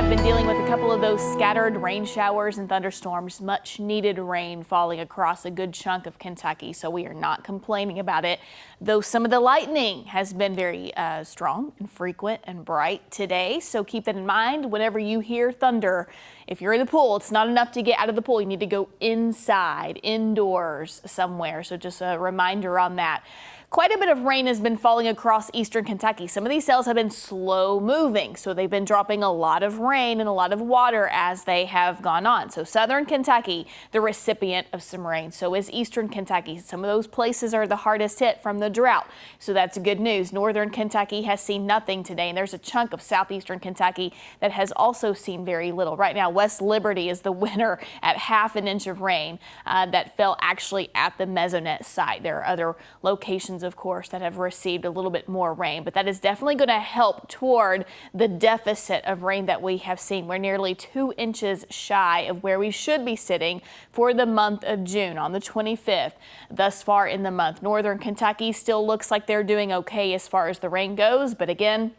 have been dealing with a couple of those scattered rain showers and thunderstorms, much needed rain falling across a good chunk of Kentucky. So we are not complaining about it, though some of the lightning has been very strong and frequent and bright today. So keep that in mind whenever you hear thunder. If you're in the pool, it's not enough to get out of the pool. You need to go inside, indoors somewhere. So just a reminder on that. Quite a bit of rain has been falling across eastern Kentucky. Some of these cells have been slow moving, so they've been dropping a lot of rain and a lot of water as they have gone on. So southern Kentucky, the recipient of some rain. So is eastern Kentucky. Some of those places are the hardest hit from the drought. So that's good news. Northern Kentucky has seen nothing today, and there's a chunk of southeastern Kentucky that has also seen very little. Right now, West Liberty is the winner at ½ an inch of rain that fell actually at the Mesonet site. There are other locations, of course, that have received a little bit more rain, but that is definitely going to help toward the deficit of rain that we have seen. We're nearly 2 inches shy of where we should be sitting for the month of June on the 25th. Thus far in the month, northern Kentucky still looks like they're doing okay as far as the rain goes, but again,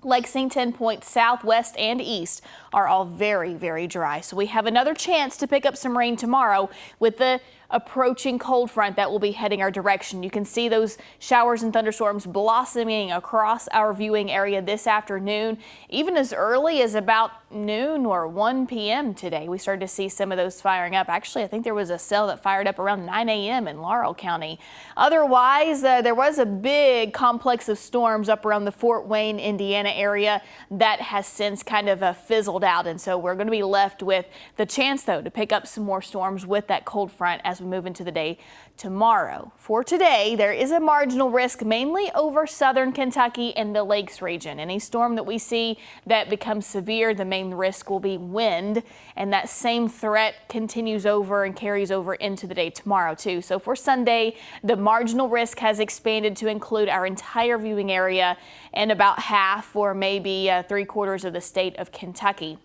Lexington, Point Southwest and East are all very, very dry. So we have another chance to pick up some rain tomorrow with the approaching cold front that will be heading our direction. You can see those showers and thunderstorms blossoming across our viewing area this afternoon, even as early as about noon or 1 p.m. today. We started to see some of those firing up. Actually, I think there was a cell that fired up around 9 a.m. in Laurel County. Otherwise, there was a big complex of storms up around the Fort Wayne, Indiana area that has since kind of fizzled out. And so we're going to be left with the chance, though, to pick up some more storms with that cold front as we move into the day tomorrow. For today, there is a marginal risk mainly over southern Kentucky and the Lakes region. Any storm that we see that becomes severe, the main risk will be wind, and that same threat continues over and carries over into the day tomorrow too. So for Sunday, the marginal risk has expanded to include our entire viewing area and about half or maybe 3/4 of the state of Kentucky,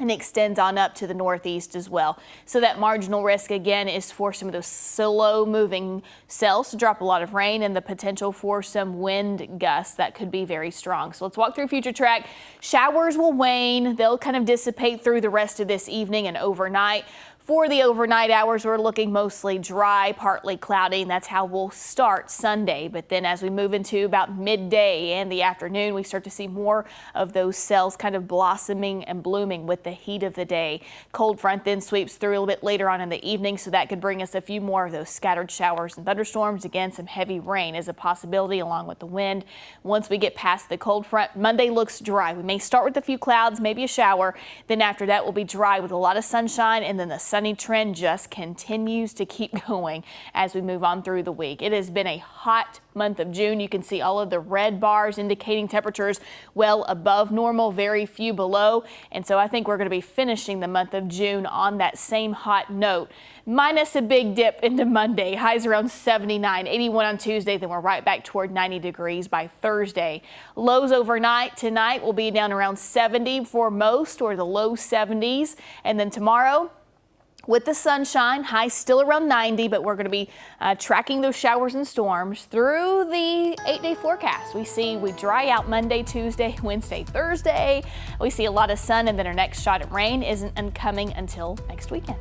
and extends on up to the northeast as well. So that marginal risk again is for some of those slow moving cells to drop a lot of rain and the potential for some wind gusts that could be very strong. So let's walk through future track. Showers will wane. They'll kind of dissipate through the rest of this evening and overnight. For the overnight hours, we're looking mostly dry, partly cloudy, and that's how we'll start Sunday. But then as we move into about midday and the afternoon, we start to see more of those cells kind of blossoming and blooming with the heat of the day. Cold front then sweeps through a little bit later on in the evening, so that could bring us a few more of those scattered showers and thunderstorms. Again, some heavy rain is a possibility along with the wind. Once we get past the cold front, Monday looks dry. We may start with a few clouds, maybe a shower. Then after that, we'll be dry with a lot of sunshine, and then the sunny trend just continues to keep going as we move on through the week. It has been a hot month of June. You can see all of the red bars indicating temperatures well above normal, very few below. And so I think we're going to be finishing the month of June on that same hot note, minus a big dip into Monday. Highs around 79, 81 on Tuesday. Then we're right back toward 90 degrees by Thursday. Lows overnight tonight will be down around 70 for most, or the low 70s. And then tomorrow, with the sunshine, highs still around 90, but we're going to be tracking those showers and storms through the 8-day forecast. We dry out Monday, Tuesday, Wednesday, Thursday. We see a lot of sun, and then our next shot at rain isn't coming until next weekend.